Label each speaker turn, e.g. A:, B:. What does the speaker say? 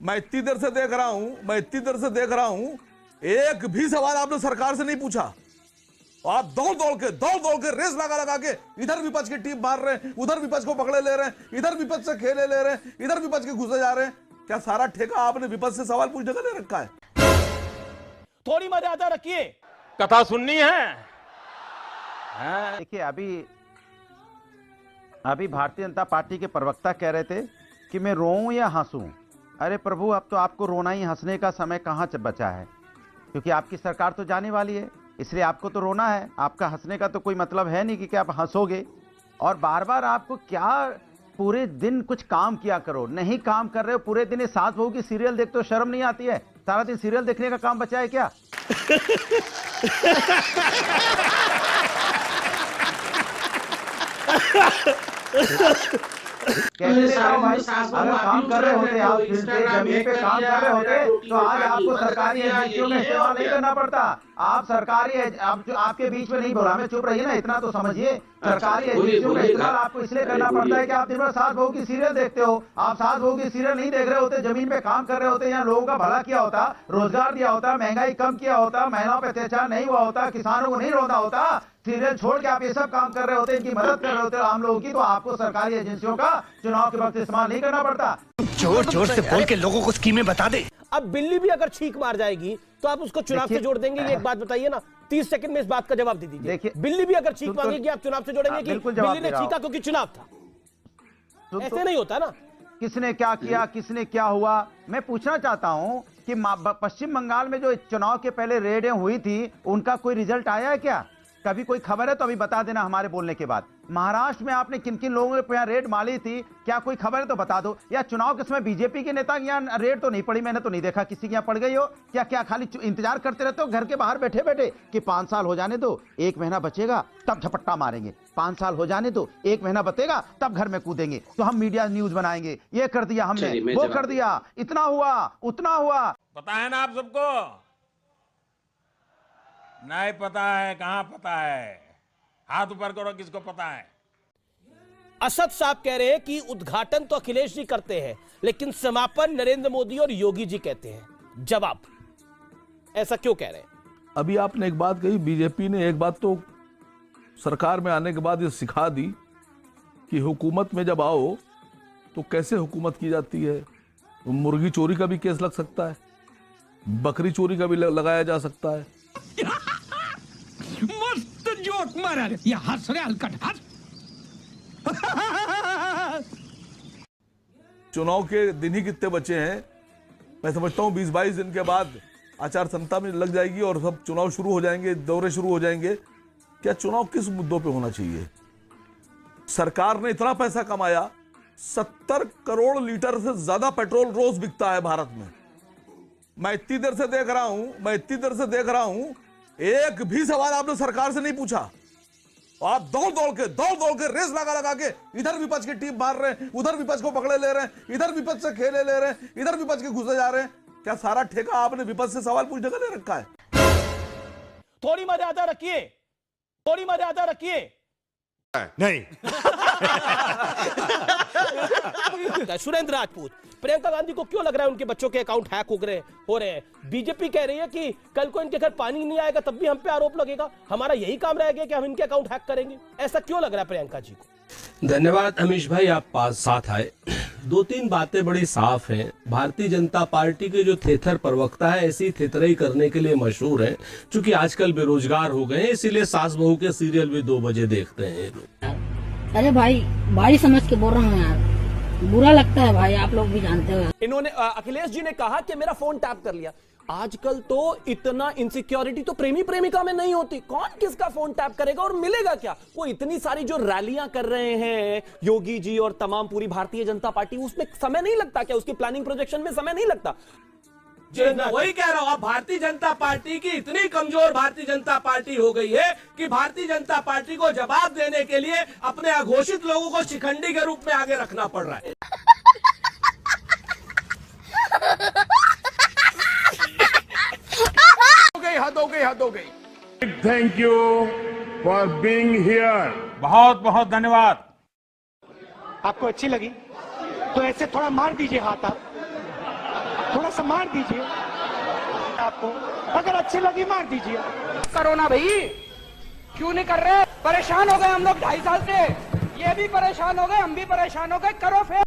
A: मैं इतनी देर से देख रहा हूं, एक भी सवाल आपने सरकार से नहीं पूछा। आप दौड़ दौड़ के रेस लगा के इधर विपक्ष की टीम मार रहे हैं, उधर विपक्ष को पकड़े ले रहे हैं, इधर विपक्ष से खेले ले रहे हैं, इधर विपक्ष के घुसे जा रहे हैं। क्या सारा ठेका आपने विपक्ष से सवाल पूछने का ले रखा है?
B: थोड़ी मर्यादा रखिए,
C: कथा सुननी है।
D: देखिए, अभी भारतीय जनता पार्टी के प्रवक्ता कह रहे थे कि मैं रोऊं या हंसूं। अरे प्रभु, अब तो आपको रोना ही हंसने का समय कहां बचा है, क्योंकि आपकी सरकार तो जाने वाली है, इसलिए आपको तो रोना है। आपका हंसने का तो कोई मतलब है नहीं कि आप हंसोगे। और बार बार आपको क्या, पूरे दिन कुछ काम किया करो, नहीं काम कर रहे हो। पूरे दिन सास बहू की सीरियल देखते हो, शर्म नहीं आती है? सारा दिन सीरियल देखने का काम बचा है क्या? कैसे भाई, अगर काम कर रहे होते, आप फिर से जमीन पे काम कर रहे होते तो आज आपको सरकारी एजेंसियों में इस्तेमाल नहीं करना पड़ता। आप सरकारी, आपके बीच में नहीं बोला, मैं चुप रहिए ना, इतना तो समझिए। सरकारी एजेंसियों का इस्तेमाल आपको इसलिए करना पड़ता है कि आप दिन भर सास बहू की सीरियल देखते हो। आप सास बहू की सीरियल नहीं देख रहे होते, जमीन पे काम कर रहे होते, यहाँ लोगों का भला किया होता, रोजगार दिया होता, महंगाई कम किया होता, महिलाओं पे अत्याचार नहीं हुआ होता, किसानों को नहीं रोना होता, सीरियल छोड़ के आप ये सब काम कर रहे होते, इनकी मदद कर रहे होते आम लोगों की, तो आपको सरकारी एजेंसियों का चुनाव के वक्त इस्तेमाल नहीं करना पड़ता।
E: जोर जोर से बोल के लोगों को स्कीमें बता दे।
B: अब बिल्ली भी अगर छींक मार जाएगी तो आप उसको चुनाव से जोड़ देंगे? ये एक बात बताइए ना, 30 सेकंड में इस बात का जवाब दे दीजिए।
D: देखिए,
B: बिल्ली भी अगर छींक मांगेगी, आप चुनाव से जोड़ेंगे कि बिल्ली ने छींका क्योंकि चुनाव था? ऐसे नहीं होता ना।
D: किसने क्या किया, किसने क्या हुआ, मैं पूछना चाहता हूं कि पश्चिम बंगाल में जो चुनाव के पहले रेडें हुई थी, उनका कोई रिजल्ट आया है क्या? कभी कोई खबर है तो अभी बता देना हमारे बोलने के बाद। महाराष्ट्र में आपने किन किन लोगों पे यहाँ रेड मारी थी, क्या कोई खबर है तो बता दो। या चुनाव के समय बीजेपी के नेता यहाँ रेड तो नहीं पड़ी, मैंने तो नहीं देखा किसी के यहाँ पड़ गई हो। क्या क्या खाली इंतजार करते रहते हो घर के बाहर बैठे बैठे कि 5 साल हो जाने दो, 1 महीना बचेगा तब झपट्टा मारेंगे, 5 साल हो जाने दो, 1 महीना बचेगा तब घर में कूदेंगे, तो हम मीडिया न्यूज बनाएंगे, ये कर दिया हमने, वो कर दिया, इतना हुआ उतना हुआ।
C: पता है ना आप सबको? नहीं पता है? कहां पता है? हाथ ऊपर करो, किसको पता है?
B: असद साहब कह रहे हैं कि उद्घाटन तो अखिलेश जी करते हैं, लेकिन समापन नरेंद्र मोदी और योगी जी कहते हैं। जवाब, ऐसा क्यों कह रहे हैं?
A: अभी आपने एक बात कही, बीजेपी ने एक बात तो सरकार में आने के बाद ये सिखा दी कि हुकूमत में जब आओ तो कैसे हुकूमत की जाती है। मुर्गी चोरी का भी केस लग सकता है, बकरी चोरी का भी लगाया जा सकता है।
E: मस्त जोक मारा रे, ये हंस रहे हलकट हंस।
A: चुनाव के दिन ही कितने बचे हैं? मैं समझता हूं 20-22 दिन के बाद आचार संहिता में लग जाएगी और सब चुनाव शुरू हो जाएंगे, दौरे शुरू हो जाएंगे। क्या चुनाव किस मुद्दों पे होना चाहिए? सरकार ने इतना पैसा कमाया, 70 करोड़ लीटर से ज्यादा पेट्रोल रोज बिकता है भारत में। मैं इतनी देर से देख रहा हूं, एक भी सवाल आपने सरकार से नहीं पूछा। आप दौड़ दौड़ के रेस लगा के इधर विपक्ष की टीम मार रहे हैं, उधर विपक्ष को पकड़े ले रहे हैं, इधर विपक्ष से खेले ले रहे हैं, इधर विपक्ष के घुसे जा रहे हैं। क्या सारा ठेका आपने विपक्ष से सवाल पूछने का ले रखा है?
B: थोड़ी मर्यादा रखिए, थोड़ी मर्यादा रखिए।
E: नहीं।
B: सुरेंद्र राजपूत, प्रियंका गांधी को क्यों लग रहा है उनके बच्चों के अकाउंट हैक हो रहे हैं? बीजेपी कह रही है कि कल को इनके घर पानी नहीं आएगा तब भी हम पे आरोप लगेगा, हमारा यही काम रह गया कि हम इनके अकाउंट हैक करेंगे। ऐसा क्यों लग रहा है प्रियंका जी को?
F: धन्यवाद अमीश भाई, आप पास साथ आए। 2-3 बातें बड़ी साफ हैं। भारतीय जनता पार्टी के जो थेथर प्रवक्ता है, ऐसी थेथरई करने के लिए मशहूर है। चूंकि आजकल बेरोजगार हो गए हैं, इसीलिए सास बहू के सीरियल भी 2 बजे देखते हैं।
G: अरे भाई समझ के बोल रहा हूँ यार, बुरा लगता है भाई, आप लोग भी जानते हो।
B: इन्होंने अखिलेश जी ने कहा कि मेरा फोन टैप कर लिया। आजकल तो इतना इनसिक्योरिटी तो प्रेमी प्रेमिका में नहीं होती। कौन किसका फोन टैप करेगा और मिलेगा क्या? वो इतनी सारी जो रैलियां कर रहे हैं योगी जी और तमाम पूरी भारतीय जनता पार्टी, उसमें समय नहीं लगता क्या? उसकी प्लानिंग प्रोजेक्शन में समय नहीं लगता?
F: वही कह रहा हूँ, अब भारतीय जनता पार्टी की इतनी कमजोर भारतीय जनता पार्टी हो गई है कि भारतीय जनता पार्टी को जवाब देने के लिए अपने अघोषित लोगों को शिखंडी के रूप में आगे रखना पड़ रहा है।
C: हद हो गई।
H: Thank you for being here.
C: बहुत बहुत धन्यवाद।
E: आपको अच्छी लगी तो ऐसे थोड़ा मार दीजिए हाथ आप। थोड़ा सा मार दीजिए आपको, अगर अच्छी लगी मार दीजिए।
I: करो ना भाई, क्यों नहीं कर रहे? परेशान हो गए हम लोग 2.5 साल से, ये भी परेशान हो गए, हम भी परेशान हो गए, करो फिर।